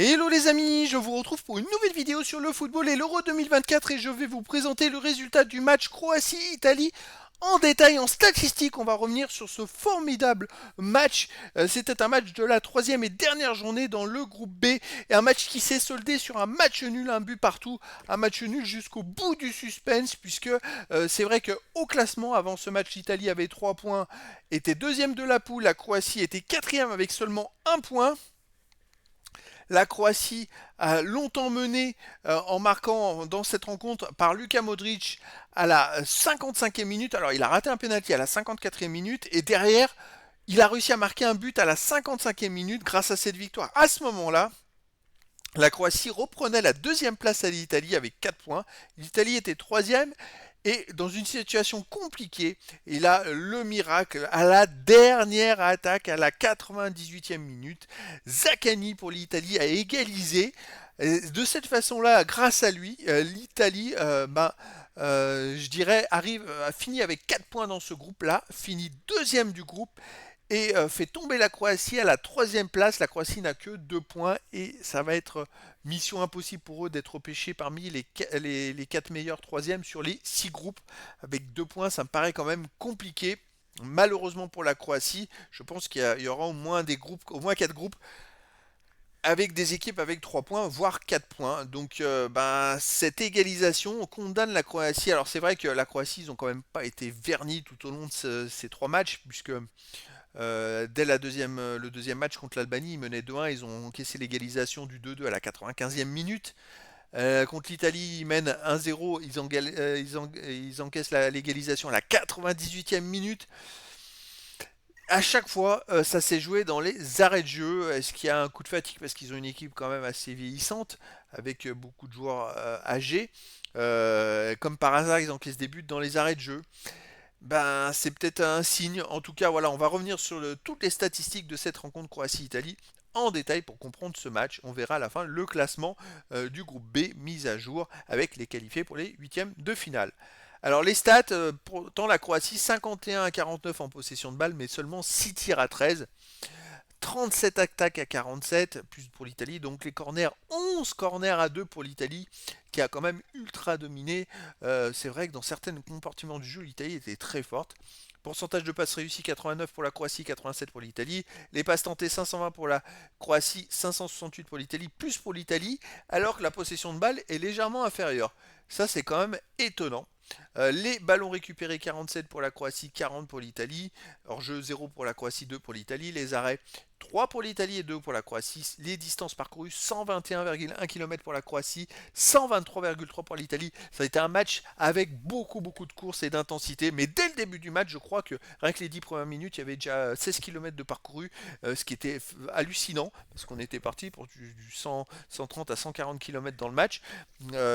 Hello les amis, je vous retrouve pour une nouvelle vidéo sur le football et l'Euro 2024 et je vais vous présenter le résultat du match Croatie-Italie en détail, en statistique. On va revenir sur ce formidable match. C'était un match de la troisième et dernière journée dans le groupe B et un match qui s'est soldé sur un match nul, un but partout, un match nul jusqu'au bout du suspense puisque c'est vrai qu'au classement, avant ce match, l'Italie avait 3 points, était deuxième de la poule, la Croatie était quatrième avec seulement un point. La Croatie a longtemps mené en marquant dans cette rencontre par Luka Modric à la 55e minute. Alors il a raté un penalty à la 54e minute et derrière il a réussi à marquer un but à la 55e minute grâce à cette victoire. À ce moment-là, la Croatie reprenait la deuxième place à l'Italie avec 4 points. L'Italie était troisième et dans une situation compliquée. Et là, le miracle, à la dernière attaque, à la 98e minute, Zaccani pour l'Italie a égalisé. Et de cette façon-là, grâce à lui, l'Italie, je dirais, a fini avec 4 points dans ce groupe-là, finit deuxième du groupe et fait tomber la Croatie à la troisième place. La Croatie n'a que 2 points et ça va être mission impossible pour eux d'être repêchés parmi les 4 meilleurs troisièmes sur les 6 groupes. Avec 2 points, ça me paraît quand même compliqué. Malheureusement pour la Croatie, je pense qu'il y aura au moins des groupes, au moins 4 groupes avec des équipes avec 3 points, voire 4 points. Donc cette égalisation condamne la Croatie. Alors c'est vrai que la Croatie, ils n'ont quand même pas été vernis tout au long de ces 3 matchs, puisque dès le deuxième match contre l'Albanie, ils menaient 2-1, ils ont encaissé l'égalisation du 2-2 à la 95e minute. Contre l'Italie, ils mènent 1-0, ils encaissent l'égalisation à la 98e minute. À chaque fois, ça s'est joué dans les arrêts de jeu. Est-ce qu'il y a un coup de fatigue parce qu'ils ont une équipe quand même assez vieillissante, avec beaucoup de joueurs âgés. Comme par hasard, ils encaissent des buts dans les arrêts de jeu. Ben, c'est peut-être un signe. En tout cas, voilà, on va revenir sur toutes les statistiques de cette rencontre Croatie-Italie en détail pour comprendre ce match. On verra à la fin le classement du groupe B mis à jour avec les qualifiés pour les huitièmes de finale. Alors les stats, pourtant la Croatie 51 à 49 en possession de balle, mais seulement 6 tirs à 13. 37 attaques à 47, plus pour l'Italie. Donc les corners, 11 corners à 2 pour l'Italie, qui a quand même ultra dominé. C'est vrai que dans certains comportements du jeu, l'Italie était très forte. Pourcentage de passes réussies 89 pour la Croatie, 87 pour l'Italie. Les passes tentées 520 pour la Croatie, 568 pour l'Italie, plus pour l'Italie, alors que la possession de balle est légèrement inférieure. Ça c'est quand même étonnant. Les ballons récupérés 47 pour la Croatie, 40 pour l'Italie. Hors-jeu 0 pour la Croatie, 2 pour l'Italie. Les arrêts 3 pour l'Italie et 2 pour la Croatie. Les distances parcourues 121,1 km pour la Croatie, 123,3 pour l'Italie. Ça a été un match avec beaucoup de courses et d'intensité. Mais dès le début du match, je crois que rien que les 10 premières minutes, il y avait déjà 16 km de parcouru, ce qui était hallucinant parce qu'on était parti pour du 100, 130 à 140 km dans le match.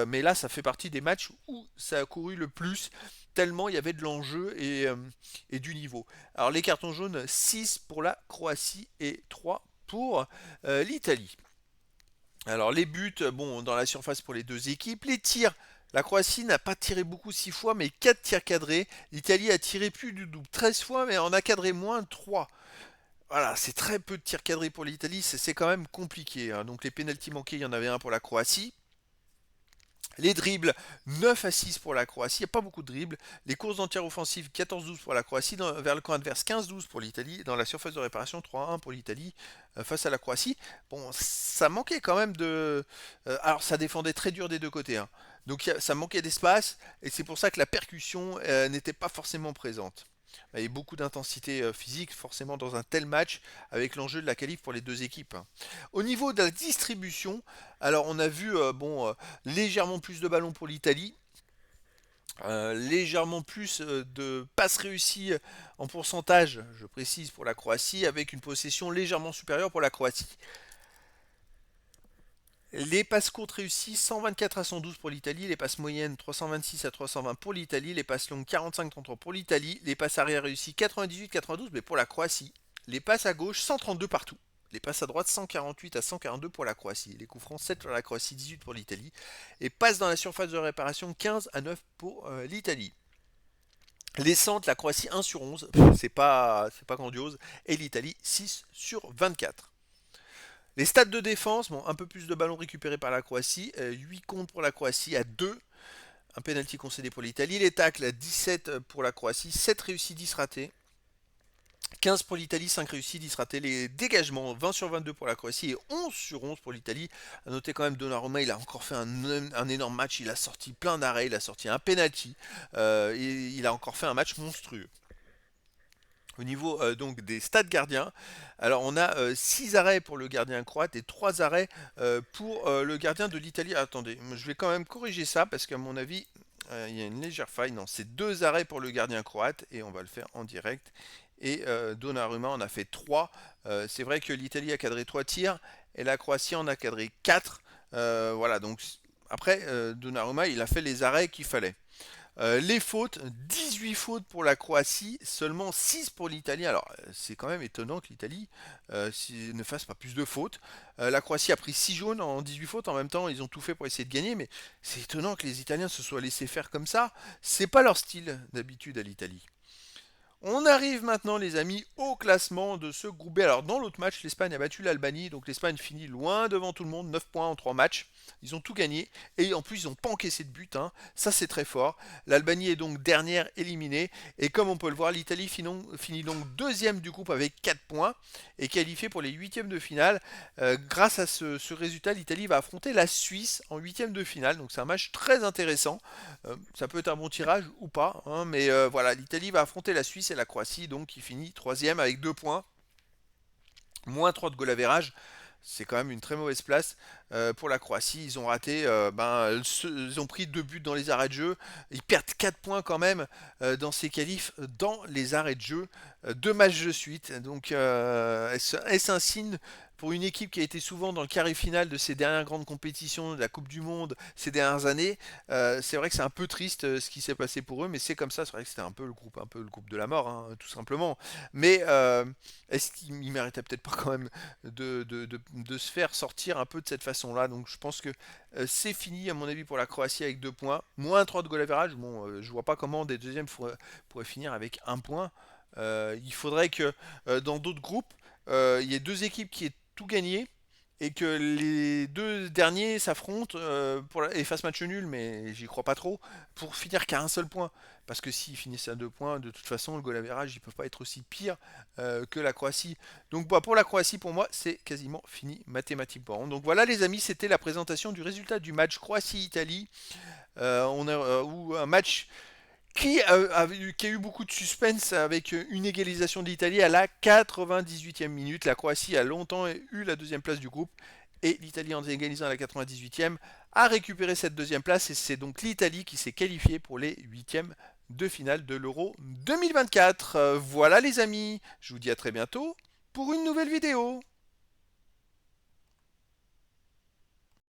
Mais là, ça fait partie des matchs où ça a couru le plus, tellement il y avait de l'enjeu et du niveau. Alors les cartons jaunes, 6 pour la Croatie et 3 pour l'Italie. Alors les buts, bon, dans la surface pour les deux équipes. Les tirs, la Croatie n'a pas tiré beaucoup 6 fois, mais 4 tirs cadrés. L'Italie a tiré plus du double 13 fois, mais en a cadré moins 3. Voilà, c'est très peu de tirs cadrés pour l'Italie, c'est quand même compliqué, hein. Donc les pénaltys manqués, il y en avait un pour la Croatie. Les dribbles, 9 à 6 pour la Croatie, il n'y a pas beaucoup de dribbles. Les courses d'entière offensive, 14-12 pour la Croatie, vers le camp adverse, 15-12 pour l'Italie. Dans la surface de réparation, 3-1 pour l'Italie face à la Croatie. Bon, ça manquait quand même de... alors ça défendait très dur des deux côtés, hein. Donc ça manquait d'espace, et c'est pour ça que la percussion n'était pas forcément présente. Il y avait beaucoup d'intensité physique forcément dans un tel match avec l'enjeu de la qualif pour les deux équipes, hein. Au niveau de la distribution, alors on a vu légèrement plus de ballons pour l'Italie, légèrement plus de passes réussies en pourcentage, je précise, pour la Croatie, avec une possession légèrement supérieure pour la Croatie. Les passes courtes réussies 124 à 112 pour l'Italie, les passes moyennes 326 à 320 pour l'Italie, les passes longues 45-33 pour l'Italie, les passes arrière réussies 98-92 mais pour la Croatie. Les passes à gauche 132 partout. Les passes à droite 148 à 142 pour la Croatie. Les coups francs 7 pour la Croatie, 18 pour l'Italie. Et passes dans la surface de réparation 15 à 9 pour l'Italie. Les centres, la Croatie 1 sur 11, c'est pas grandiose. Et l'Italie 6 sur 24. Les stats de défense, bon, un peu plus de ballons récupérés par la Croatie, 8 contre pour la Croatie à 2. Un penalty concédé pour l'Italie. Les tacles, 17 pour la Croatie, 7 réussis, 10 ratés. 15 pour l'Italie, 5 réussis, 10 ratés. Les dégagements, 20 sur 22 pour la Croatie et 11 sur 11 pour l'Italie. A noter quand même Donnarumma, il a encore fait un énorme match. Il a sorti plein d'arrêts, il a sorti un penalty. Et il a encore fait un match monstrueux. Au niveau donc des stats gardiens, alors on a 6 arrêts pour le gardien croate et 3 arrêts pour le gardien de l'Italie. Attendez, je vais quand même corriger ça parce qu'à mon avis, il y a une légère faille. Non, c'est 2 arrêts pour le gardien croate et on va le faire en direct. Et Donnarumma en a fait 3. C'est vrai que l'Italie a cadré 3 tirs et la Croatie en a cadré 4. Voilà, donc après, Donnarumma, il a fait les arrêts qu'il fallait. Les fautes, 18 fautes pour la Croatie, seulement 6 pour l'Italie. Alors, c'est quand même étonnant que l'Italie ne fasse pas plus de fautes. La Croatie a pris 6 jaunes en 18 fautes. En même temps, ils ont tout fait pour essayer de gagner. Mais c'est étonnant que les Italiens se soient laissés faire comme ça. C'est pas leur style d'habitude à l'Italie. On arrive maintenant, les amis, au classement de ce groupe B. Alors, dans l'autre match, l'Espagne a battu l'Albanie. Donc, l'Espagne finit loin devant tout le monde, 9 points en 3 matchs. Ils ont tout gagné. Et en plus, ils n'ont pas encaissé de but, hein. Ça, c'est très fort. L'Albanie est donc dernière éliminée. Et comme on peut le voir, l'Italie finit donc deuxième du groupe avec 4 points. Et qualifiée pour les huitièmes de finale. Grâce à ce résultat, l'Italie va affronter la Suisse en huitièmes de finale. Donc, c'est un match très intéressant. Ça peut être un bon tirage ou pas, hein, mais voilà, l'Italie va affronter la Suisse et la Croatie, donc qui finit troisième avec 2 points, moins 3 de goal average. C'est quand même une très mauvaise place pour la Croatie. Ils ont raté, ils ont pris 2 buts dans les arrêts de jeu. Ils perdent 4 points quand même dans ces qualifs dans les arrêts de jeu. 2 matchs de suite. Donc est-ce un signe pour une équipe qui a été souvent dans le carré final de ces dernières grandes compétitions de la Coupe du Monde ces dernières années? C'est vrai que c'est un peu triste ce qui s'est passé pour eux, mais c'est comme ça. C'est vrai que c'était un peu le groupe de la mort, hein, tout simplement. Mais est-ce qu'il méritait peut-être pas quand même de se faire sortir un peu de cette façon-là? Donc je pense que c'est fini à mon avis pour la Croatie avec 2 points, moins 3 de goal average. Bon, je vois pas comment des deuxièmes pourraient finir avec 1 point. Il faudrait que dans d'autres groupes, il y ait 2 équipes qui aient tout gagné et que les 2 derniers s'affrontent et fassent match nul, mais j'y crois pas trop, pour finir qu'à un seul point. Parce que s'ils finissent à 2 points, de toute façon, le goal average, ils peuvent pas être aussi pire que la Croatie. Donc bah, pour la Croatie, pour moi, c'est quasiment fini mathématiquement. Donc voilà les amis, c'était la présentation du résultat du match Croatie-Italie. Ou un match qui a eu beaucoup de suspense avec une égalisation de l'Italie à la 98e minute. La Croatie a longtemps eu la deuxième place du groupe et l'Italie en égalisant à la 98e a récupéré cette deuxième place et c'est donc l'Italie qui s'est qualifiée pour les huitièmes de finale de l'Euro 2024. Voilà les amis, je vous dis à très bientôt pour une nouvelle vidéo.